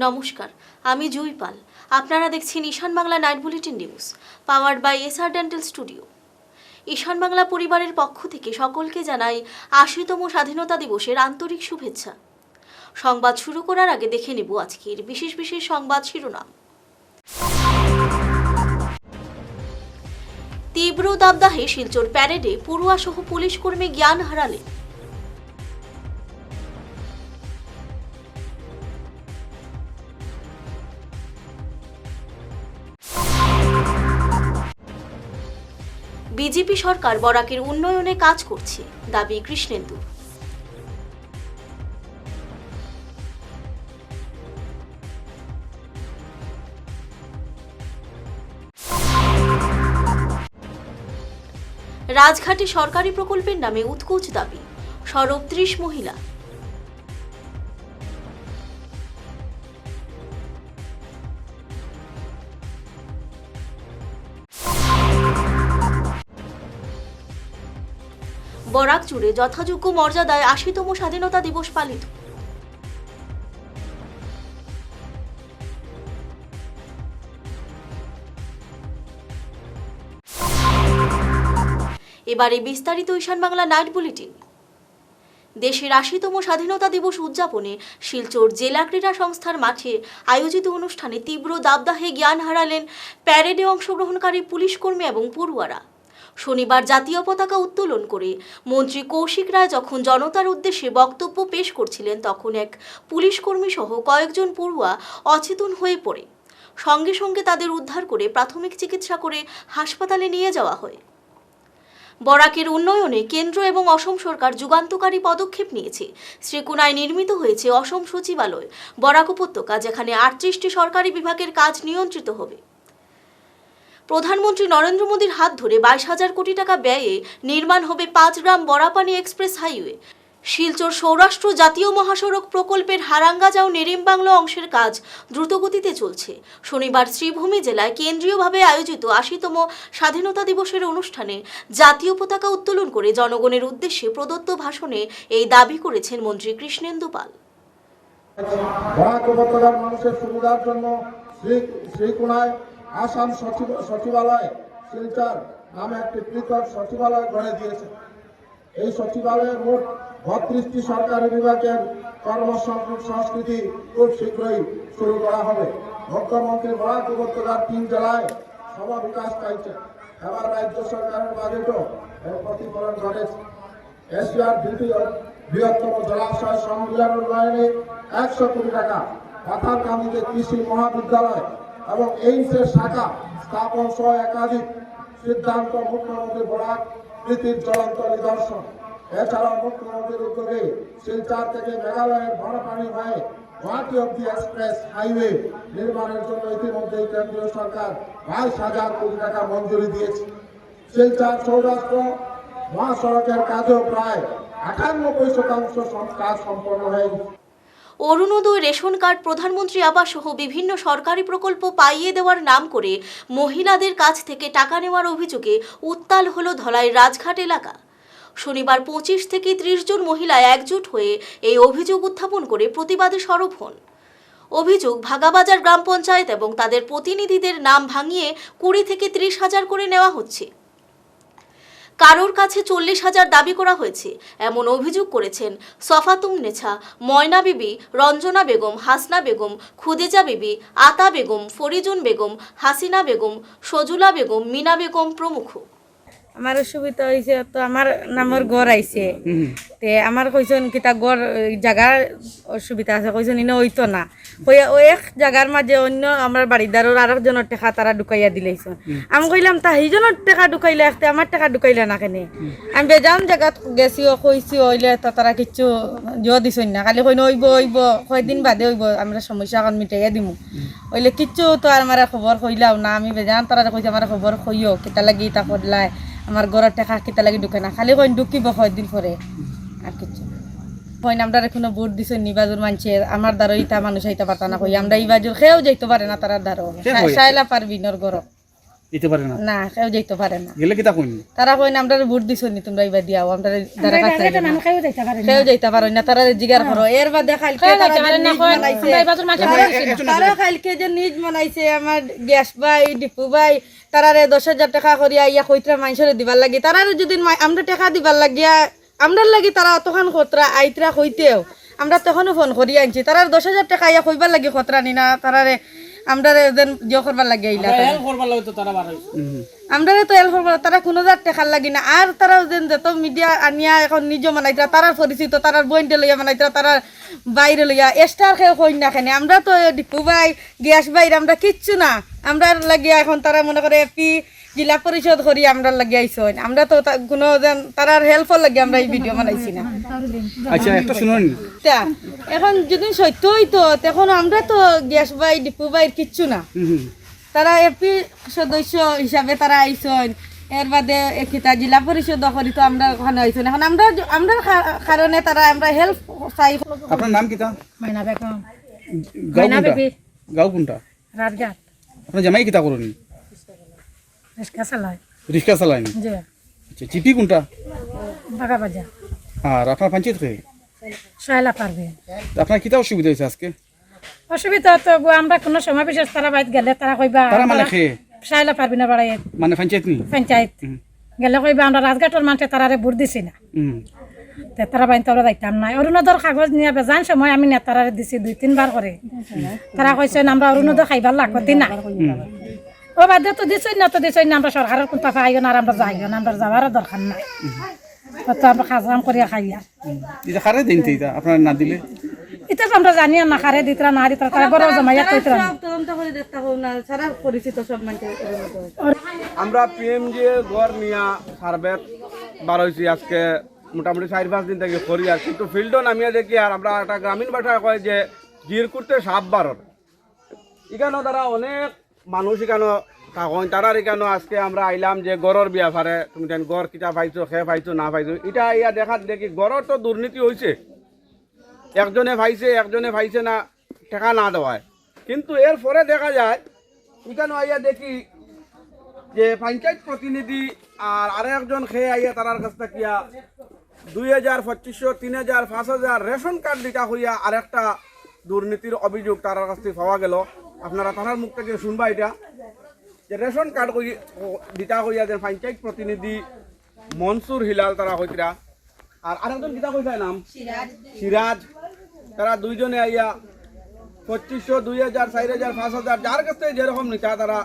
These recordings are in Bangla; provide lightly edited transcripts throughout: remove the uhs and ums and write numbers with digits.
নমস্কার, আমি জুই পাল। আপনারা দেখছেন Ishan Bangla night bulletin news, powered by SR dental studio. Ishan Bangla পরিবারের পক্ষ থেকে সকলকে জানাই ৮০তম স্বাধীনতা দিবসের আন্তরিক শুভেচ্ছা। সংবাদ শুরু করার আগে দেখে নেব আজকের বিশেষ বিশেষ সংবাদ শিরোনাম। তীব্র দাবদাহে শিলচর প্যারেডে পড়ুয়াসহ পুলিশ কর্মী জ্ঞান হারালেন। বিজেপি সরকার বরাকের উন্নয়নে কাজ করছে, দাবি কৃষ্ণেন্দুর। রাজঘাটে সরকারি প্রকল্পের নামে উৎকোচ দাবি, সরব ৩০ মহিলা। বরাক জুড়ে যথাযোগ্য মর্যাদায় ৮০তম স্বাধীনতা দিবস পালিত। এবারে বিস্তারিত ঈশান বাংলা নাইট বুলেটিন। দেশের ৮০তম স্বাধীনতা দিবস উদযাপনে শিলচর জেলা ক্রীড়া সংস্থার মাঠে আয়োজিত অনুষ্ঠানে তীব্র দাবদাহে জ্ঞান হারালেন প্যারেডে অংশগ্রহণকারী পুলিশ কর্মী এবং পড়ুয়ারা। শনিবার জাতীয় পতাকা উত্তোলন করে মন্ত্রী কৌশিক রায় যখন জনতার উদ্দেশ্যে বক্তব্য পেশ করছিলেন, তখন এক পুলিশ কর্মী সহ কয়েকজন পড়ুয়া অচেতন হয়ে পড়ে। সঙ্গে সঙ্গে তাদের উদ্ধার করে প্রাথমিক চিকিৎসা করে হাসপাতালে নিয়ে যাওয়া হয়। বরাকের উন্নয়নে কেন্দ্র এবং অসম সরকার যুগান্তকারী পদক্ষেপ নিয়েছে। শ্রীকুনায় নির্মিত হয়েছে অসম সচিবালয়, বরাক উপত্যকা, যেখানে ৩৮টি সরকারি বিভাগের কাজ নিয়ন্ত্রিত হবে। প্রধানমন্ত্রী নরেন্দ্র মোদীর হাত ধরে ২২,০০০ কোটি টাকা ব্যয়ে নির্মাণ হবে ৫ গ্রাম বরাপানি এক্সপ্রেস হাইওয়ে। শিলচর সৌরাষ্ট্র জাতীয় মহাসড়ক প্রকল্পের হারাঙ্গাজাও নেরিমবাংলো অংশের কাজ দ্রুতগতিতে চলছে। শনিবার শ্রীভূমি জেলায় কেন্দ্রীয়ভাবে আয়োজিত ৮০তম স্বাধীনতা দিবসের অনুষ্ঠানে জাতীয় পতাকা উত্তোলন করে জনগণের উদ্দেশ্যে প্রদত্ত ভাষণে এই দাবি করেছেন মন্ত্রী কৃষ্ণেন্দু পাল। বরাক উপত্যকার মানুষের সুবিধার জন্য শ্রীকুনায় আসাম সচিবালয় শিলচর নামে একটি পৃথক সচিবালয় গড়ে দিয়েছে। এই সচিবালয়ের মোট ৩২টি সরকারি বিভাগের কর্মসংস্কৃতি খুব শীঘ্রই শুরু করা হবে। মুখ্যমন্ত্রী বরাক উপত্যকার ৩ জেলায় সমাবিকাশ পাইছে। এবার রাজ্য সরকারের বাজেটও এর প্রতিফলন ঘটেছে। এশিয়ার দ্বিতীয় বৃহত্তম জলাশয় সংলগ্ন উন্নয়নে ১০০ কোটি টাকা, পাথারকান্দিতে কৃষি মহাবিদ্যালয় এবং এইমসের শাখা স্থাপন সহ একাধিক সিদ্ধান্ত মুখ্যমন্ত্রী বরাক নীতির জ্বলন্ত নিদর্শন। এছাড়াও মুখ্যমন্ত্রীর উদ্যোগে শিলচর থেকে মেঘালয়ের বড়পানি হয়ে গুয়াহাটি অব্দি এক্সপ্রেস হাইওয়ে নির্মাণের জন্য ইতিমধ্যেই কেন্দ্রীয় সরকার ২২,০০০ কোটি টাকা মঞ্জুরি দিয়েছে। শিলচর সৌরাষ্ট্র মহাসড়কের কাজেও প্রায় ৯৮% কাজ সম্পন্ন হয়ে গেছে। অরুণোদয় রেশন কার্ড, প্রধানমন্ত্রী আবাস সহ বিভিন্ন সরকারি প্রকল্প পাইয়ে দেওয়ার নাম করে মহিলাদের কাছ থেকে টাকা নেওয়ার অভিযোগে উত্তাল হল ধলাই রাজঘাট এলাকা। শনিবার ২৫ থেকে ৩০ জন মহিলা একজোট হয়ে এই অভিযোগ উত্থাপন করে প্রতিবাদে সরব হন। অভিযোগ, ভাগাবাজার গ্রাম পঞ্চায়েত এবং তাদের প্রতিনিধিদের নাম ভাঙিয়ে ২০ থেকে ৩০,০০০ করে নেওয়া হচ্ছে। কারোর কাছে ৪০,০০০ দাবি করা হয়েছে, এমন অভিযোগ করেছেন সফাতুম নেছা, ময়না বিবি, রঞ্জনা বেগম, হাসনা বেগম, খুদেজা বিবি, আতা বেগম, ফরিজুন বেগম, হাসিনা বেগম, সজুলা বেগম, মিনা বেগম প্রমুখ। আমার অসুবিধা হয়েছে, তো আমার নামের গড় আইছে, তে আমার কইছেন কিতা গড় জায়গার অসুবিধা আছে, কইছেন ইনো হইতো না, কইয়া ও এক জায়গার মাঝে অন্য আমার বাড়িদারের আরেকজনের টাকা তারা ঢুকাইয়া দিলেইছেন। আমি কইলাম তা সেইজনের টাকা ঢুকাইলে একটা আমার টাকা ঢুকাইলে না কেনে? আমি বেজান জায়গাত গেছিও, কইছি হইলে তো তারা কিচ্ছু জোর দিছেন না, খালি কইন হইব হইব, কয়দিন বাদে হইব, আমরা সমস্যা এখন মিটাইয়া দিমু, হইলে কিচ্ছু তো আর আমার খবর কইলাও না। আমি বেজান তারা কইছে আমার খবর কইও কিতা লাগি তা করলাই, আমার ঘরের টাকা কিতা লাগি ঢুকে না, খালি কইন ঢুকিব কয়দিন পরে, আর কিছু কইন আমরা এখনো ভোট দিছে নিবাজুর মানছে আমার দ্বারা ইতা মানুষ আইতে পারতা না, কই আমরা এই বাজুর খেয়েও যাইতে পারে না তারা দ্বারা সাইলা পারবিনর ঘর যেতে পারে না না কেউ যেতে পারে না গেলে কিতা কইনি তারা কই না আমরা ভোট দিছো নি তোমরা এবার দিয়াও আমরা যারা কাছে কেউ যাইতে পারে না তারা জিগার করো এর বাদে কালকে তারা কালকে যে নিজ মানাইছে আমার গ্যাস ভাই ডিপু ভাই তারারে 10,000 টাকা করিয়া ইয়া কইত্রা মানুষের দিবার লাগি তারারে যদি আমরা টাকা দিবার লাগিয়া আমরা লাগি তারা অতখান খতরা আইত্রা কইতেও আমরা তখনও ফোন করি আনছি তারার 10,000 টাকা ইয়া কইবার লাগি খতরা নি না তারারে আমরা জো করবার লাগে আইলা আমরা তো হেল্প করবো তারা কোনো যার টেকার লাগি না আর তারা যেন যত মিডিয়া আনিয়া এখন নিজ মানাইতরা তারার পরিচিত তারার বইনটে লইয়া মানাইতরা তারার বাইরে লইয়া এক্সট্রা কেউ কই না খানে আমরা তো ডিপু ভাই গ্যাস বাইরে আমরা কিচ্ছু না আমরা লাগিয়া এখন তারা মনে করে এপি জেলা পরিষদ করি আমরা লাগিয়ে আইসো আমরা তো কোনো যেন তারার হেল্পর লাগে আমরা এই ভিডিও বানাইছি না আচ্ছা একটা শুনুন তা এখন যদি সত্য হইতো তখন আমরা তো গ্যাস বাই ডিপু বাইর কিচ্ছু না তারা এপি সদস্য হিসাবে তারা আইসন এর বাদে কিতা জেলা পরিষদ করি তো আমরা ওখানে আইসন এখন আমরা কারণে তারা আমরা হেল্প চাই আপনার নাম কিতা মাইনা বেগম গাঁও কোনটা গাঁও কোনটা রাতঘাট আপনার জামাই কিতা করুন রিক্সা চালায় রিক্সা চালাইন জি আচ্ছা চিপি কোনটা বাগা বাজা আর আপনার পঞ্চায়েত কে সহায়লা পারবে আপনার কিতা অসুবিধা হয়েছে আজকে অসুবিধা তো আমরা কোনো সময় বিশেষ তারা বাইত গেলে তারা কইবা তারা মানে খে সহায়লা পারবি না বাড়াই মানে পঞ্চায়েত নি পঞ্চায়েত গেলে কইবা আমরা রাজঘাটের মানুষে তারারে ভোট দিছি না তে তারা বাইন তোরা যাইতাম না অরুণোদয় কাগজ নিয়ে বেজান সময় আমি নেতারারে দিছি 2-3 বার করে তারা কইছে আমরা অরুণোদয় খাইবার লাগতি না ও বাদে তো দিছই না আমরা সরকারের কোনটা পাইও না আর আমরা যাইও না আমরা যাওয়ার দরকার নাই তো আমরা খাজাম করিয়া খাইয়া এটা খারে দিন এটা আপনার না দিলে এটা তো আমরা জানি না খারে দিতরা না দিতরা তারা বড় জমাইয়া কইতরা তদন্ত করে দেখতে হবে না সারা পরিচিত সব মানুষের আমরা পিএমজি ঘর নিয়া সার্ভে বার হয়েছি আজকে মোটামুটি 4-5 দিন থেকে করি আর কিন্তু ফিল্ডও নামিয়ে দেখি আর আমরা একটা গ্রামীণ ভাষায় কয় যে জির করতে সাপ বারর এখানেও তারা অনেক মানুষ এখানে থাকেন তারার এখানে আজকে আমরা আইলাম যে গড়ের ব্যাপারে তুমি যেন গড় কিটা পাইছো খে পাইছো না পাইছো এটা ইয়া দেখাত দেখি গড়ের তো দুর্নীতি হয়েছে একজনে পাইছে না টাকা না দেওয়ায় কিন্তু এরপরে দেখা যায় এখানে আইয়া দেখি যে পঞ্চায়েত প্রতিনিধি আর আরেকজন খেয়ে আইয়া তারার কাছ থেকে 2,000, 2,500, 3,000, 5,000 রেশন কার্ড দিটা হইয়া আরেকটা দুর্নীতির অভিযোগ তারার কাছ থেকে পাওয়া গেল আপনারা তারার মুখ থেকে শুনবা এটা যে রেশন কার্ড দিটা হইয়া যে পঞ্চায়েত প্রতিনিধি মনসুর হিলাল তারা হইতরা আর আরেকজন কিতা কইছে নাম সিরাজ তারা দুইজনে আইয়া 2,500, 2,000, 4,000, 5,000 যার কাছ থেকে যেরকম নিতা তারা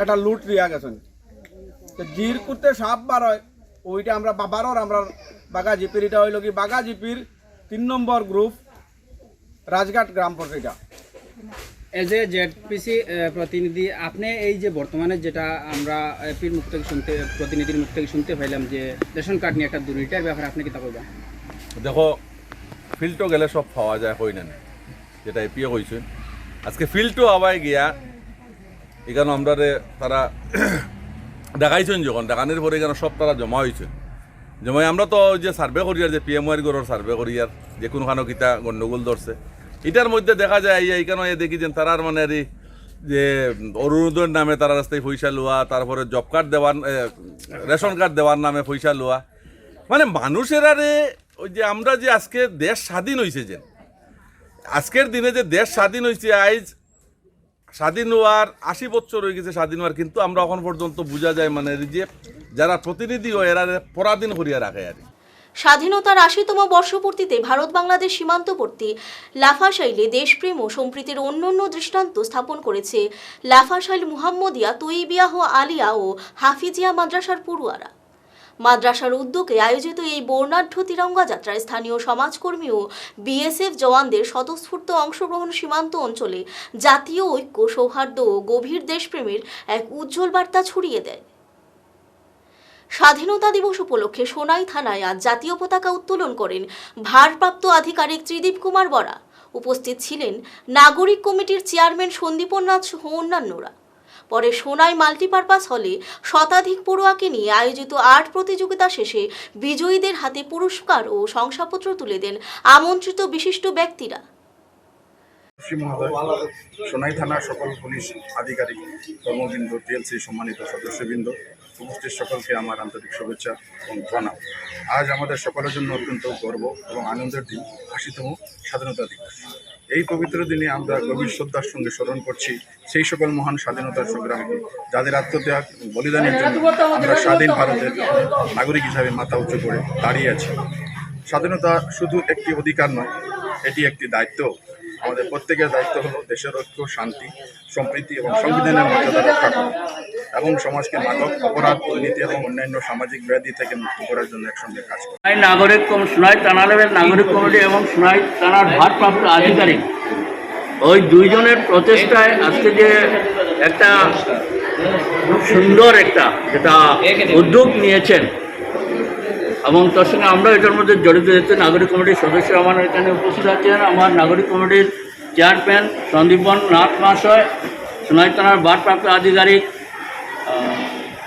এটা লুট দিয়া গেছেন জির করতে সাপ বার হয় ওইটা আমরা বাবারর আমরা বাগা জিপির এটা হইল কি বাগা জিপির 3 নম্বর গ্রুপ রাজঘাট গ্রাম পঞ্চায়েত এজ এ জেডপিসি প্রতিনিধি আপনি এই যে বর্তমানে যেটা আমরা এপির মুখ থেকে প্রতিনিধির মুখ থেকে শুনতে পাইলাম যে রেশন কার্ড নিয়ে একটা দুর্নীতির ব্যাপারে আপনি কি তা কইবা দেখো ফিল্ডও গেলে সব পাওয়া যায় হই না যেটা এপিও কইছেন আজকে ফিল্ডও আবাই গিয়া এখানে আমরা তারা দেখাইছেন যখন দেখানোর পরে এখানে সব তারা জমা হয়েছে জমাই আমরা তো যে সার্ভে করি আর যে পিএমওয়ার গড়ের সার্ভে করি আর যে কোনোখানো কিতা গন্ডগোল ধরছে এটার মধ্যে দেখা যায় এইখানে দেখি যে তারার মানে আর যে অরুণোদয়ের নামে তারা রাস্তায় পয়সা লওয়া তারপরে জব কার্ড দেওয়ার রেশন কার্ড দেওয়ার নামে পয়সা লওয়া মানে মানুষের আরে ওই যে আমরা যে আজকে দেশ স্বাধীন হয়েছে যে আজকের দিনে যে দেশ স্বাধীন হয়েছে আজ স্বাধীন হওয়ার 80 বছর হয়ে গেছে স্বাধীন হওয়ার কিন্তু আমরা এখন পর্যন্ত বোঝা যায় মানে যে যারা প্রতিনিধি হয় এরা পরাধীন করিয়া রাখে আর স্বাধীনতার 80তম বর্ষপূর্তিতে ভারত বাংলাদেশ সীমান্তবর্তী লাফাশাইলে দেশপ্রেম ও সম্প্রীতির অন্যান্য দৃষ্টান্ত স্থাপন করেছে লাফাশাইল মুহাম্মদিয়া তৈবিয়াহ আলিয়া ও হাফিজিয়া মাদ্রাসার পড়ুয়ারা। মাদ্রাসার উদ্যোগে আয়োজিত এই বর্ণাঢ্য তিরঙ্গা যাত্রায় স্থানীয় সমাজকর্মী ও বিএসএফ জওয়ানদের স্বতঃস্ফূর্ত অংশগ্রহণ সীমান্ত অঞ্চলে জাতীয় ঐক্য, সৌহার্দ্য ও গভীর দেশপ্রেমের এক উজ্জ্বল বার্তা ছড়িয়ে দেয়। স্বাধীনতা দিবস উপলক্ষে সোনাই থানায় আজ জাতীয় পতাকা উত্তোলন করেন ভারপ্রাপ্ত আধিকারিক ত্রিদীপ কুমার বরা। উপস্থিত ছিলেন নাগরিক কমিটির চেয়ারম্যান সন্দীপন নাথ সহ অন্যান্যরা। পরে সোনাই মাল্টিপারপাস হলে শতাধিক পড়ুয়াকে নিয়ে আয়োজিত আর্ট প্রতিযোগিতা শেষে বিজয়ীদের হাতে পুরস্কার ও শংসাপত্র তুলে দেন আমন্ত্রিত বিশিষ্ট ব্যক্তিরা। শ্রী মহোদয়, সোনাই থানার সকল পুলিশ আধিকারিক, কর্মবৃন্দ, টিএলসি সম্মানিত সদস্যবৃন্দ, উপস্থিত সকলকে আমার আন্তরিক শুভেচ্ছা এবং প্রণাম। আজ আমাদের সকলের জন্য অত্যন্ত গর্ব এবং আনন্দের দিন, ৮০তম স্বাধীনতা দিবস। এই পবিত্র দিনে আমরা গভীর শ্রদ্ধার সঙ্গে স্মরণ করছি সেই সকল মহান স্বাধীনতার সংগ্রামীকে, যাদের আত্মত্যাগ এবং বলিদানের জন্য আমরা স্বাধীন ভারতের নাগরিক হিসাবে মাথা উঁচু করে দাঁড়িয়ে আছি। স্বাধীনতা শুধু একটি অধিকার নয়, এটি একটি দায়িত্ব। আমাদের প্রত্যেকের দায়িত্ব হলো দেশের ঐক্য, শান্তি, সম্প্রীতি এবং সংবিধানের মর্যাদা রক্ষা করা এবং সমাজকে মাদক, অপরাধ, দুর্নীতি এবং অন্যান্য সামাজিক ব্যাধি থেকে মুক্ত করার জন্য একসঙ্গে কাজ করা। সোনাই থানা লেভেল নাগরিক কমিটি এবং সোনাই থানার ভারপ্রাপ্ত আধিকারিক, ওই দুইজনের প্রচেষ্টায় আজকে যে একটা খুব সুন্দর একটা যেটা উদ্যোগ নিয়েছেন এবং তার সঙ্গে আমরা এটার মধ্যে জড়িত যেতে নাগরিক কমিটির সদস্য আমার এখানে উপস্থিত আছেন। আমার নাগরিক কমিটির চেয়ারম্যান সন্দীপন নাথ মহাশয়, সোনাই থানার ভারপ্রাপ্ত আধিকারিক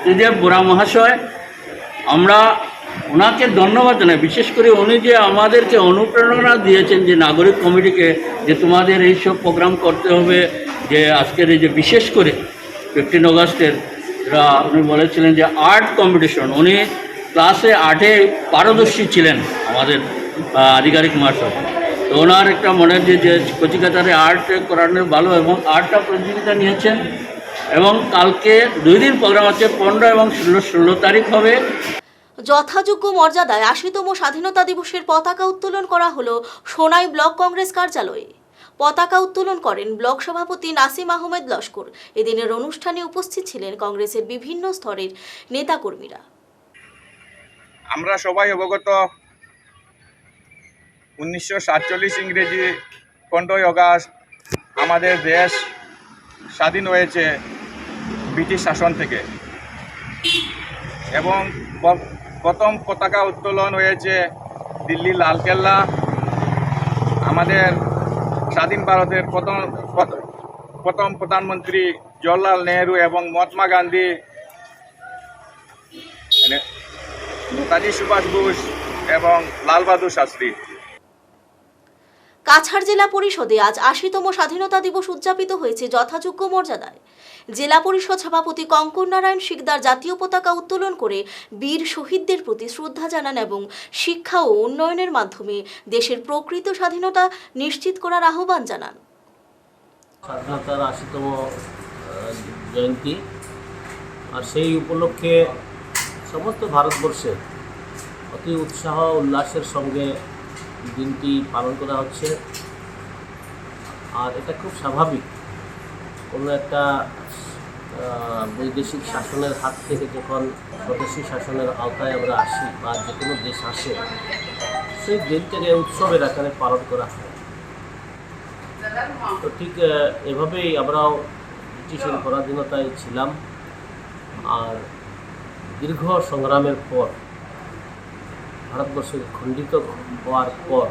ত্রিদেব বোরা মহাশয়, আমরা ওনাকে ধন্যবাদ জানাই। বিশেষ করে উনি যে আমাদেরকে অনুপ্রেরণা দিয়েছেন যে নাগরিক কমিটিকে, যে তোমাদের এইসব প্রোগ্রাম করতে হবে, যে আজকের এই যে বিশেষ করে 15 অগস্টের উনি বলেছিলেন যে আর্ট কম্পিটিশন, উনি ক্লাসে আর্টে পারদর্শী ছিলেন আমাদের আধিকারিক মহাশয়। তো ওনার একটা মনের যে কচিকাচারে আর্ট করানো ভালো এবং আর্টটা প্রতিযোগিতা নিয়েছেন এবং কালকে 2 দিন প্রোগ্রাম আছে, 15 এবং 16 তারিখ হবে। যথাযোগ্য মর্যাদায় ৮০তম স্বাধীনতা দিবসের পতাকা উত্তোলন করা হলো সোনাই ব্লক কংগ্রেস কার্যালয়ে। পতাকা উত্তোলন করেন ব্লক সভাপতি নাসিম আহমেদ লস্কর। এদিনের অনুষ্ঠানে উপস্থিত ছিলেন কংগ্রেসের বিভিন্ন স্তরের নেতাকর্মীরা। আমরা সবাই অবগত 1947 ইংরেজি 15 অগাস্ট আমাদের দেশ স্বাধীন হয়েছে ব্রিটিশ শাসন থেকে এবং প্রথম পতাকা উত্তোলন হয়েছে দিল্লি লালকেল্লা। আমাদের স্বাধীন ভারতের প্রথম প্রধানমন্ত্রী জওহরলাল নেহরু এবং মহাত্মা গান্ধী, নেতাজি সুভাষ বোস এবং লাল বাহাদুর শাস্ত্রী। কাছাড় জেলা পরিষদে আজ ৮০তম স্বাধীনতা দিবস উদযাপিত হয়েছে যথাযোগ্য মর্যাদায়। জেলা পরিষদ সভাপতি কঙ্কন নারায়ণ শিকদার জাতীয় পতাকা উত্তোলন করে বীর শহীদদের প্রতি শ্রদ্ধা জানান এবং শিক্ষা ও উন্নয়নের মাধ্যমে দেশের প্রকৃত স্বাধীনতা নিশ্চিত করার আহ্বান জানান। স্বাধীনতার ৮০তম জয়ন্তী, আর সেই উপলক্ষে সমস্ত ভারতবর্ষে অতি উৎসাহ উল্লাসের সঙ্গে দিনটি পালন করা হচ্ছে। আর এটা খুব স্বাভাবিক, কোনো একটা বৈদেশিক শাসনের হাত থেকে যখন স্বদেশী শাসনের আওতায় আমরা আসি বা যে কোনো দেশ আসে, সেই দিনটাকে উৎসবের আকারে পালন করা হয়। তো ঠিক এভাবেই আমরাও ব্রিটিশের পরাধীনতায় ছিলাম, আর দীর্ঘ সংগ্রামের পর ভারতবর্ষকে খণ্ডিত হওয়ার পর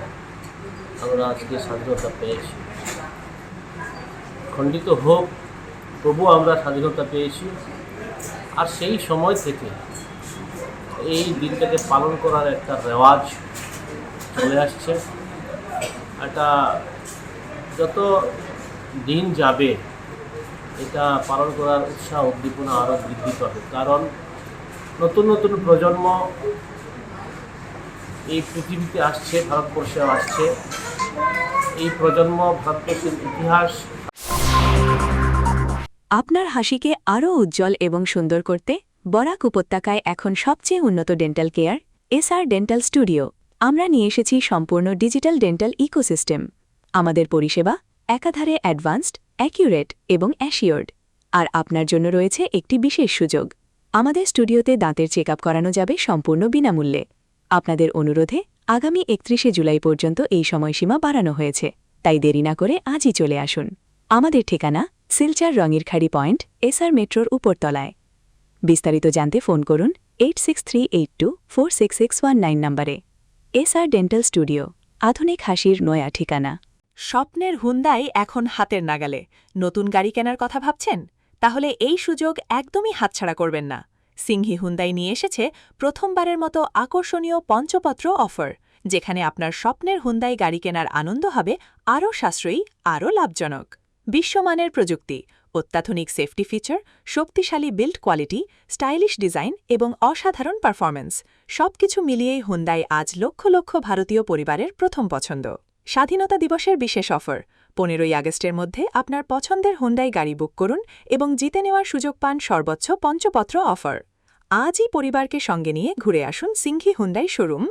আমরা আজকে স্বাধীনতা পেয়েছি। খণ্ডিত হোক, তবুও আমরা স্বাধীনতা পেয়েছি। আর সেই সময় থেকে এই দিনটাকে পালন করার একটা রেওয়াজ চলে আসছে। এটা যত দিন যাবে এটা পালন করার উৎসাহ উদ্দীপনা আরও বৃদ্ধি পাবে, কারণ নতুন নতুন প্রজন্ম এই পৃথিবীতে আসছে, ভারতবর্ষে আসছে। এই প্রজন্ম ভারতবর্ষের ইতিহাস। আপনার হাসিকে আরও উজ্জ্বল এবং সুন্দর করতে বরাক উপত্যকায় এখন সবচেয়ে উন্নত dental care SR dental studio. আমরা নিয়ে এসেছি সম্পূর্ণ ডিজিটাল ডেন্টাল ইকোসিস্টেম। আমাদের পরিষেবা একাধারে অ্যাডভান্সড, অ্যাকিউরেট এবং অ্যাসিওর্ড। আর আপনার জন্য রয়েছে একটি বিশেষ সুযোগ। আমাদের স্টুডিওতে দাঁতের চেক আপ করানো যাবে সম্পূর্ণ বিনামূল্যে। আপনাদের অনুরোধে আগামী 31শে জুলাই পর্যন্ত এই সময়সীমা বাড়ানো হয়েছে, তাই দেরি না করে আজই চলে আসুন। আমাদের ঠিকানা সিলচার রঙিরখাড়ি পয়েন্ট, এসআর মেট্রোর উপরতলায়। বিস্তারিত জানতে ফোন করুন 8638246619 নম্বরে। এসআর ডেন্টাল স্টুডিও, আধুনিক হাসির নয়া ঠিকানা। স্বপ্নের হুন্দাই এখন হাতের নাগালে। নতুন গাড়ি কেনার কথা ভাবছেন? তাহলে এই সুযোগ একদমই হাতছাড়া করবেন না। সিংহি হুন্দাই নিয়ে এসেছে প্রথমবারের মতো আকর্ষণীয় পঞ্চপত্র অফার, যেখানে আপনার স্বপ্নের হুন্দাই গাড়ি কেনার আনন্দ হবে আরও সাশ্রয়ী, আরও লাভজনক। বিশ্বমানের প্রযুক্তি, অত্যাধুনিক সেফটি ফিচার, শক্তিশালী বিল্ড কোয়ালিটি, স্টাইলিশ ডিজাইন এবং অসাধারণ পারফরম্যান্স সবকিছু মিলিয়েই হুন্দাই আজ লক্ষ লক্ষ ভারতীয় পরিবারের প্রথম পছন্দ। স্বাধীনতা দিবসের বিশেষ অফার। 15ই আগস্টের মধ্যে আপনার পছন্দের হুন্ডাই গাড়ি বুক করুন এবং জিতে নেওয়ার সুযোগ পান সর্বোচ্চ পঞ্চপত্র অফার। আজই পরিবারকে সঙ্গে নিয়ে ঘুরে আসুন সিংঘি হুন্ডাই শোরুম।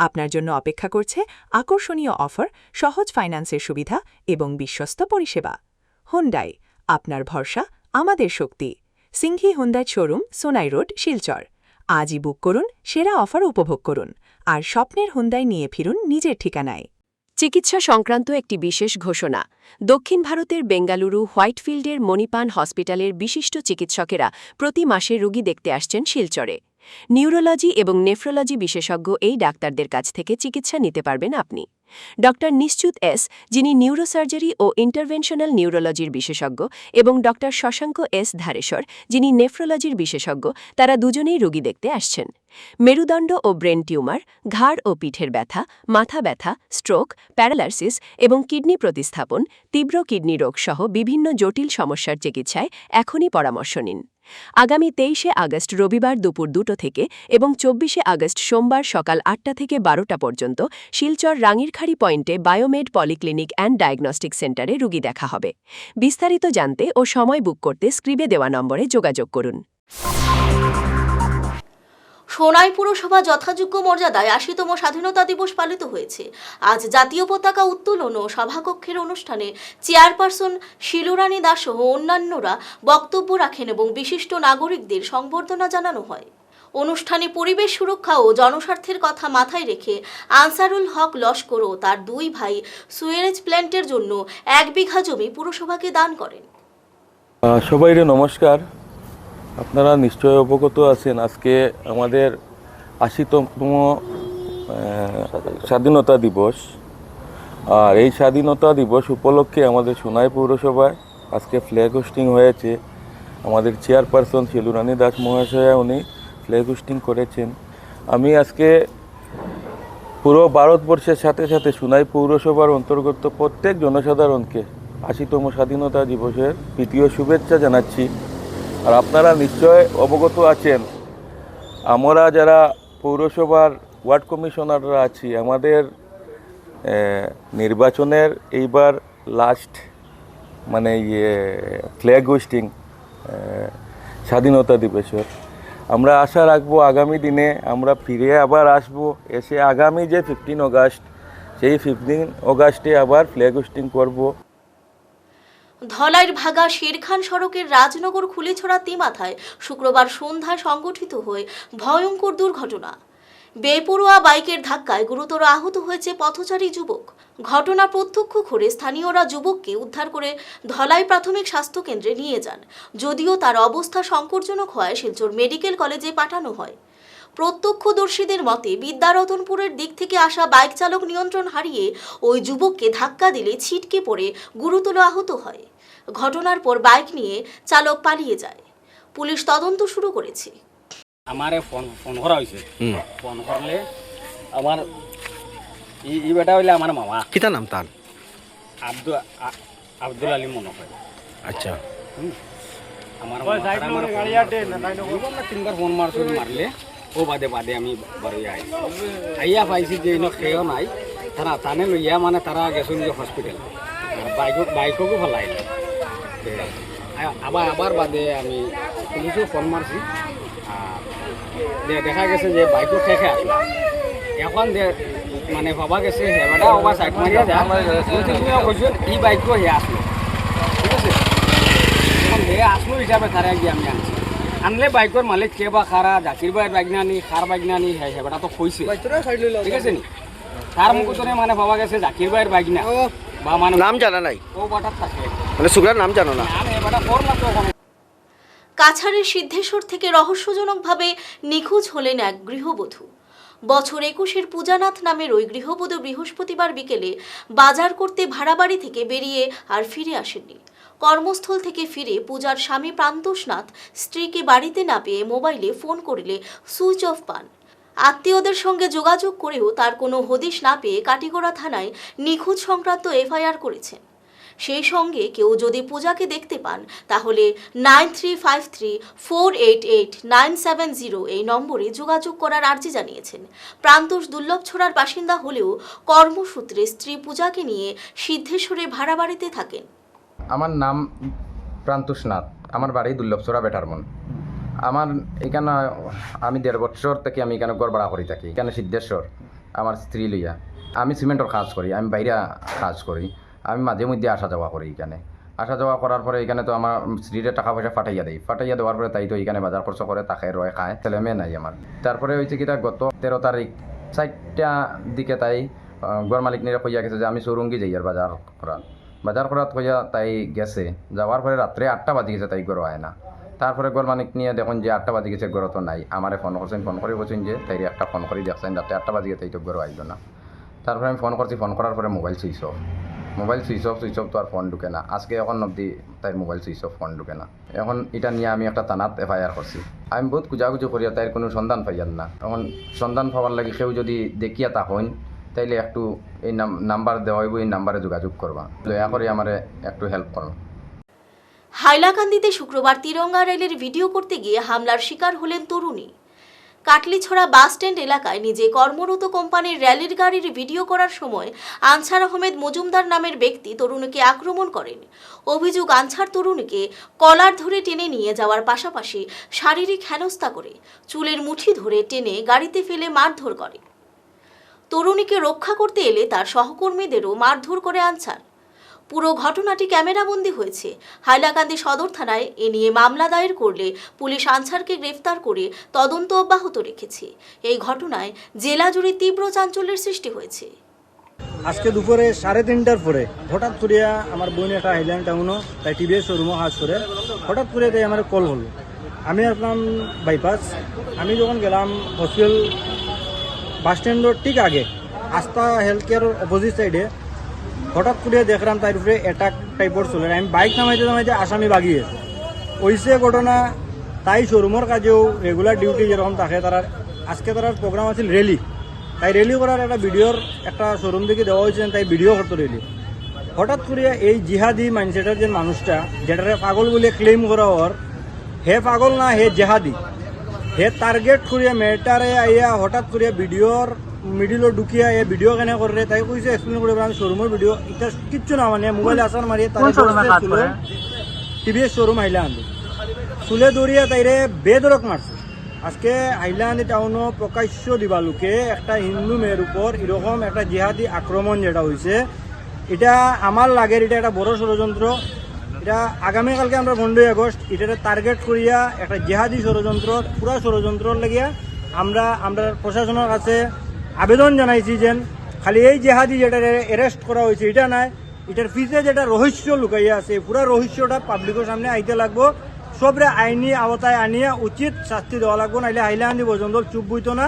আপনার জন্য অপেক্ষা করছে আকর্ষণীয় অফার, সহজ ফাইন্যান্সের সুবিধা এবং বিশ্বস্ত পরিষেবা। হুন্ডাই, আপনার ভরসা, আমাদের শক্তি। Singhi Hyundai showroom, Sonai road, Silchar. আজই বুক করুন, সেরা অফার উপভোগ করুন আর স্বপ্নের হুন্ডাই নিয়ে ফিরুন নিজের ঠিকানায়। চিকিৎসা সংক্রান্ত একটি বিশেষ ঘোষণা। দক্ষিণ ভারতের বেঙ্গালুরু হোয়াইটফিল্ডের মণিপান হসপিটালের বিশিষ্ট চিকিৎসকেরা প্রতি মাসে রোগী দেখতে আসছেন শিলচরে। নিউরোলজি এবং নেফ্রোলজি বিশেষজ্ঞ এই ডাক্তারদের কাছ থেকে চিকিৎসা নিতে পারবেন আপনি। ডক্টর নিশ্চুত এস, যিনি নিউরোসার্জারি ও ইন্টারভেনশনাল নিউরোলজির বিশেষজ্ঞ, এবং ডক্টর শশাঙ্ক এস ধারেশ্বর, যিনি নেফ্রোলজির বিশেষজ্ঞ, তারা দুজনেই রোগী দেখতে আসছেন। মেরুদণ্ড ও ব্রেন টিউমার, ঘাড় ও পিঠের ব্যথা, মাথা ব্যথা, স্ট্রোক, প্যারালাইসিস এবং কিডনি প্রতিস্থাপন, তীব্র কিডনি রোগ সহ বিভিন্ন জটিল সমস্যার চিকিৎসায় এখনই পরামর্শ নিন। আগামী 23শে আগস্ট রবিবার দুপুর 2টো থেকে এবং 24শে আগস্ট সোমবার সকাল 8টা থেকে 12টা পর্যন্ত শিলচর রাঙিরখাড়ি পয়েন্টে বায়োমেড পলিক্লিনিক অ্যান্ড ডায়াগনস্টিক সেন্টারে রোগী দেখা হবে। বিস্তারিত জানতে ও সময় বুক করতে স্ক্রিনে দেওয়া নম্বরে যোগাযোগ করুন। সোনাই পুরসভা যথাযোগ্য মর্যাদায় 80তম স্বাধীনতা দিবস পালিত হয়েছে। আজ জাতীয় পতাকা উত্তোলন ও সভাকক্ষের অনুষ্ঠানে চেয়ারপারসন শিলুরানী দাস সহ অন্যান্যরা বক্তব্য রাখেন এবং বিশিষ্ট নাগরিকদের সংবর্ধনা জানানো হয়। অনুষ্ঠানে পরিবেশ সুরক্ষা ও জনস্বার্থের কথা মাথায় রেখে আনসারুল হক লস্কর ও তার 2 ভাই সুয়েরেজ প্ল্যান্টের জন্য 1 বিঘা জমি পুরসভাকে দান করেন। সবাইরে নমস্কার। আপনারা নিশ্চয় অবগত আছেন আজকে আমাদের 80তম স্বাধীনতা দিবস। আর এই স্বাধীনতা দিবস উপলক্ষে আমাদের সোনাই পৌরসভায় আজকে ফ্ল্যাগ হোস্টিং হয়েছে। আমাদের চেয়ারপারসন শিলুরানী দাস মহাশয়া উনি ফ্ল্যাগ হোস্টিং করেছেন। আমি আজকে পুরো ভারতবর্ষের সাথে সাথে সোনাই পৌরসভার অন্তর্গত প্রত্যেক জনসাধারণকে 80তম স্বাধীনতা দিবসের প্রীতীয় শুভেচ্ছা জানাচ্ছি। আর আপনারা নিশ্চয় অবগত আছেন আমরা যারা পৌরসভার ওয়ার্ড কমিশনাররা আছি, আমাদের নির্বাচনের এইবার লাস্ট ফ্ল্যাগ হোস্টিং স্বাধীনতা দিবসের। আমরা আশা রাখবো আগামী দিনে আমরা ফিরে আবার আসব, এসে আগামী যে 15 আগস্ট সেই 15 আগস্টে আবার ফ্ল্যাগ হোস্টিং করব। ধলাইর ভাগা শেরখান সড়কের রাজনগর খুলিছড়া তিমাথায় শুক্রবার সন্ধ্যায় সংঘটিত হয়ে ভয়ঙ্কর দুর্ঘটনা। বেপরোয়া বাইকের ধাক্কায় গুরুতর আহত হয়েছে পথচারী যুবক। ঘটনা প্রত্যক্ষ করে স্থানীয়রা যুবককে উদ্ধার করে ধলাই প্রাথমিক স্বাস্থ্য কেন্দ্রে নিয়ে যান। যদিও তার অবস্থা সংকটজনক হওয়ায় শিলচর মেডিকেল কলেজে পাঠানো হয়। প্রত্যক্ষদর্শীদের মতে বিদ্যারতনপুরের দিক থেকে আসা বাইক চালক নিয়ন্ত্রণ হারিয়ে ওই যুবককে ধাক্কা দিলে ছিটকে পড়ে গুরুতর আহত হয়। ঘটনার পর বাইক নিয়ে চালক পালিয়ে যায়। পুলিশ তদন্ত শুরু করেছে। আমারে ফোন করা হয়েছে, ফোন করলে আমার ই বেটা হইলে আমার মামা। কিতা নাম তার? আব্দুল আলী মনে হয়। আচ্ছা, আমার 3বার ফোন মারলে ও বাদে আমি বাড়ি আইয়া পাইছি যে খেয়েও নাই, তারা টানে লইয়া তারা গেছিল যে হসপিটাল, বাইকও ফেলাই। আবার বাদে আমি পুলিশও ফোন মারছি, দেখা গেছে যে বাইকও খেয়ে আসলাম। এখন ভাবা গেছে হেবাটা ওবার সাইড মারিয়া যা কৈছো ই বাইকও হে আসলো, ঠিক আছে। এখন হে আসলো হিসাবে তারা গিয়ে আমি আনছি। আনলে বাইকের মালিক কে বা খারা, জাকির ভাইয়ের বাইক নানি, খার বাইক নানি, হেবাটা তো কইছে, ঠিক আছে নি। তার মুখে ভাবা গেছে জাকির ভাইয়ের বাইক না, বা নাম জানা নাই, ও বাটার থাকে সুগ্রার নাম জানো না। আমি হেবাটা করলাম তো। কাছাড়ের সিদ্ধেশ্বর থেকে রহস্যজনকভাবে নিখোঁজ হলেন এক গৃহবধূ। বছর 21-এর পূজানাথ নামের ওই গৃহবধূ বৃহস্পতিবার বিকেলে বাজার করতে ভাড়া বাড়ি থেকে বেরিয়ে আর ফিরে আসেননি। কর্মস্থল থেকে ফিরে পূজার স্বামী প্রান্তোষনাথ স্ত্রীকে বাড়িতে না পেয়ে মোবাইলে ফোন করলে সুইচ অফ পান। আত্মীয়দের সঙ্গে যোগাযোগ করেও তার কোনো হদিশ না পেয়ে কাটিগড়া থানায় নিখোঁজ সংক্রান্ত এফআইআর করেছেন। সেই সঙ্গে কেউ যদি পূজাকে দেখতে পান তাহলে 9353488970 এই নম্বরে যোগাযোগ করার আর্জি জানিয়েছেন। প্রান্তোষ দুর্লভছড়ার বাসিন্দা হলেও কর্মসূত্রে স্ত্রী পূজাকে নিয়ে সিদ্ধেশ্বরে ভাড়া বাড়িতে থাকেন। আমার নাম প্রান্তোষ নাথ, আমার বাড়ি দুর্লভছড়া বেটারমন। আমার এখানে আমি 1.5 বছর থেকে আমি এখানে ঘর ভাড়া করে থাকি, এখানে সিদ্ধেশ্বর। আমার স্ত্রী লইয়া আমি সিমেন্টের কাজ করি, আমি বাইরে কাজ করি, আমি মাঝে মধ্যে আসা যাওয়া করি। এখানে আসা যাওয়া করার পরে এখানে তো আমার স্ত্রীরে টাকা পয়সা ফাটাইয়া দেয়, ফাটাইয়া দেওয়ার পরে তাই তো এখানে বাজার খরচ করে, তাকে রয় খায়, ছেলে মেয়ে নাই আমার। তারপরে হয়েছে কিটা গত 13 তারিখ 4টা দিকে তাই ঘর মালিক নিয়ে কইয়া গেছে যে আমি চৌরঙ্গি যাই আর বাজার করাত কইয়া তাই গেছে। যাওয়ার পরে রাত্রে 8টা বাজে গেছে, তাই ঘর হয় না। তারপরে ঘর মালিক নিয়ে দেখুন যে 8টা বাজে গেছে, ঘর তো নাই। আমারে ফোন করছেন, ফোন করে বলছেন যে তাই একটা ফোন করে দেখছেন রাত্রে 8টা বাজে গেছে, তাই তো ঘর আইল না। তারপরে আমি ফোন করছি, ফোন করার পরে মোবাইল সুইচ অফ তো আর ফোন ঢুকে না। আজকে এখন অবধি তাই মোবাইল সুইচ অফ, ফোন ঢুকে না। এখন এটা নিয়ে আমি একটা থানাত এফআইআর করছি। আমি বহুত খুঁজাখুঁজি করিয়া তাই কোনো সন্ধান পাইয়ার না। এখন সন্ধান পাওয়ার লাগে কেউ যদি দেখিয়া তা হইন তাইলে একটু এই নাম্বার দেওয়া হইব, এই নাম্বারে যোগাযোগ করবা, দয়া করে আমারে একটু হেল্প করো। হাইলাকান্দিতে শুক্রবার তিরঙ্গা রেলের ভিডিও করতে গিয়ে হামলার শিকার হলেন তরুণী। কাটলিছড়া বাস স্ট্যান্ড এলাকায় নিজে কর্মরত কোম্পানির র্যালির গাড়ির ভিডিও করার সময় আনসার আহমেদ মজুমদার নামের ব্যক্তি তরুণীকে আক্রমণ করেন। অভিযোগ, আনসার তরুণীকে কলার ধরে টেনে নিয়ে যাওয়ার পাশাপাশি শারীরিক হেনস্থা করে চুলের মুঠি ধরে টেনে গাড়িতে ফেলে মারধর করে। তরুণীকে রক্ষা করতে এলে তার সহকর্মীদেরও মারধর করে আনসার। পুরো ঘটনাটি ক্যামেরাবন্দি হয়েছে। হাইলাকান্দি সদর থানায় এ নিয়ে মামলা দায়ের করলে পুলিশ আনসারকে গ্রেফতার করে তদন্ত অব্যাহত রেখেছে। এই ঘটনায় জেলা জুড়ে তীব্র চাঞ্চল্যের সৃষ্টি হয়েছে। আজকে দুপুরে 3:30টার পরে হঠাৎ করে আমার বোন একটা হাইল্যান্ড টাউনও তাই টিভিএস শোরুমও কাজ করে, হঠাৎ করে তাই আমার কল হলো। আমি আসলাম বাইপাস। আমি যখন গেলাম হসপিটাল বাস স্ট্যান্ডের ঠিক আগে আস্থা হেলথ কেয়ারের অপোজিট সাইডে, হঠাৎ করে দেখলাম তার উপরে অ্যাটাক টাইপের চলে। আমি বাইক নামাইতে আসামি বাগিয়ে ওইসে ঘটনা। তাই শোরুমের কাজেও রেগুলার ডিউটি যেরকম থাকে, তারা আজকে তার প্রোগ্রাম আছে র্যালি, তাই র্যালি করার একটা ভিডিওর একটা শোরুম থেকে দেওয়া হয়েছে, তাই ভিডিও করতো র্যালি। হঠাৎ করে এই জিহাদি মাইন্ডসেটের যে মানুষটা, যেটারে পাগল বলে ক্লেম করা ওর, হে পাগল না, হে জেহাদি। হে টার্গেট করিয়া মেয়েটারে আইয়া হঠাৎ করিয়া ভিডিওর মিডিলও ঢুকিয়া এ ভিডিও কেনে করে, তাই কইছে এক্সপ্লেন করে আমি শোরুমের ভিডিও এটা কিচ্ছু না, মানে মোবাইলে আসার মারিয়ে টিভিএস শোরুম হাইলাকান্দি চুলে দৌড়িয়া তাইরে বেদরক মারছে। আজকে হাইলাকান্দি টাউনও প্রকাশ্য দিবালুকে একটা হিন্দু মেয়ের উপর এরকম একটা জিহাদি আক্রমণ যেটা হয়েছে, এটা আমার লাগে এটা একটা বড় ষড়যন্ত্র। এটা আগামীকালকে আমরা 15 আগস্ট এটা টার্গেট করিয়া একটা জিহাদি ষড়যন্ত্র, পুরা ষড়যন্ত্রর লাগিয়া আমরা প্রশাসনের কাছে আবেদন জানাইছি যে খালি এই জেহাদি যেটা অ্যারেস্ট করা হয়েছে এটা নাই, এটার পিছে যেটা রহস্য লুকাইয়া আছে, পুরা রহস্যটা পাবলিকের সামনে আইতে লাগবো। সবরে আইনি আওতায় আনিয়া উচিত শাস্তি দেওয়া লাগবো, নাইলে হাইলাকান্দি পর্যন্ত চুপ বইতো না।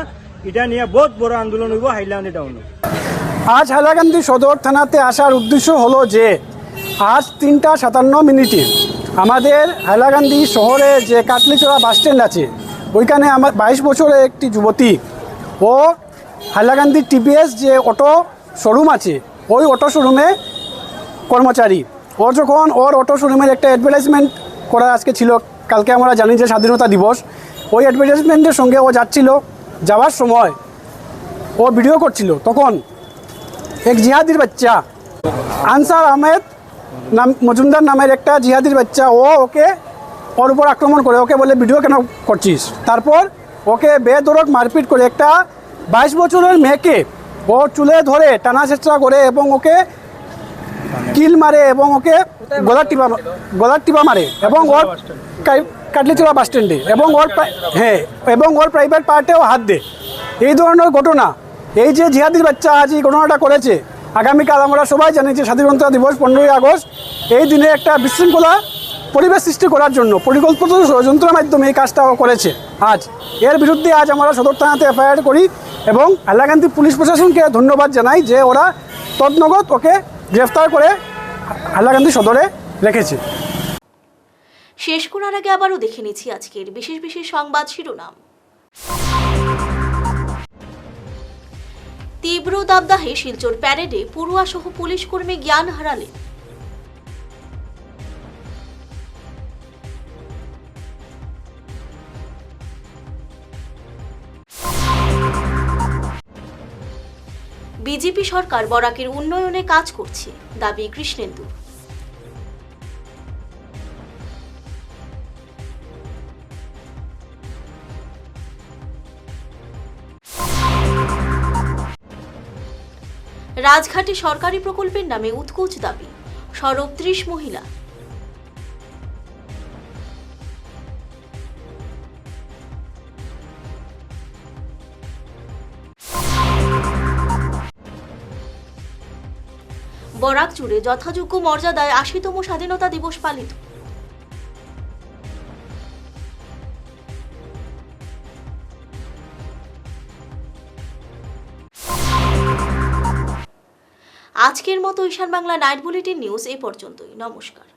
এটা নিয়ে বহুত বড় আন্দোলন হইব হাইলাকান্দি টাউনে। আজ হাইলাকান্দি সদর থানাতে আসার উদ্দেশ্য হলো যে আজ 3:57 আমাদের হাইলাকান্দি শহরে যে কাটলিছড়া বাস স্ট্যান্ড আছে, ওইখানে আমার 22 বছরের একটি যুবতী, ও হাইলাকান্দি টিভিএস যে অটো শোরুম আছে, ওই অটো শোরুমে কর্মচারী। ওর যখন ওর অটো শোরুমের একটা অ্যাডভার্টাইজমেন্ট করা আজকে ছিল, কালকে আমরা জানি যে স্বাধীনতা দিবস, ওই অ্যাডভার্টাইজমেন্টের সঙ্গে ও যাচ্ছিল। যাওয়ার সময় ও ভিডিও করছিল, তখন এক জিহাদির বাচ্চা আনসার আহমেদ মজুমদার নামের একটা জিহাদির বাচ্চা, ওর উপর আক্রমণ করে, ওকে বলে ভিডিও কেন করছিস। তারপর ওকে বেধড়ক মারপিট করে একটা 22 বছরের মেয়েকে ও চুলে ধরে টানা চেষ্টা করে এবং ওকে কিল মারে এবং ওকে গলার টিপা মারে এবং ওর কাটলিছড়া বাস স্ট্যান্ডে এবং ওর প্রাইভেট পার্টেও হাত দেয়। এই ধরনের ঘটনা, এই যে জিহাদির বাচ্চা আজ এই ঘটনাটা করেছে, আগামীকাল আমরা সবাই জানি যে স্বাধীনতা দিবস 15 আগস্ট, এই দিনে একটা বিশৃঙ্খলা পরিবেশ সৃষ্টি করার জন্য পরিকল্পিত ষড়যন্ত্রের মাধ্যমে এই কাজটা করেছে। আজ এর বিরুদ্ধে আজ আমরা সদর থানাতে এফআইআর করি এবং হাইলাকান্দি পুলিশ প্রশাসনকে ধন্যবাদ জানাই যে ওরা তৎনগত ওকে গ্রেফতার করে হাইলাকান্দি সদরে রেখেছে। শেষ করার আগে আবারও দেখে নিচ্ছি আজকের বিশেষ সংবাদ শিরোনাম। তীব্র দাবদাহে শিলচর প্যারেডে পড়ুয়া সহ পুলিশ কর্মী জ্ঞান হারালেন। বিজেপি সরকার বরাকের উন্নয়নে কাজ করছে, দাবি কৃষ্ণেন্দু। রাজঘাটে সরকারি প্রকল্পের নামে উৎকোচ দাবি, সরব 30 মহিলা। বরাক জুড়ে যথাযোগ্য মর্যাদায় 80তম স্বাধীনতা দিবস পালিত। আজকের মতো ঈশান বাংলা নাইট বুলেটিন নিউজ এই পর্যন্তই। নমস্কার।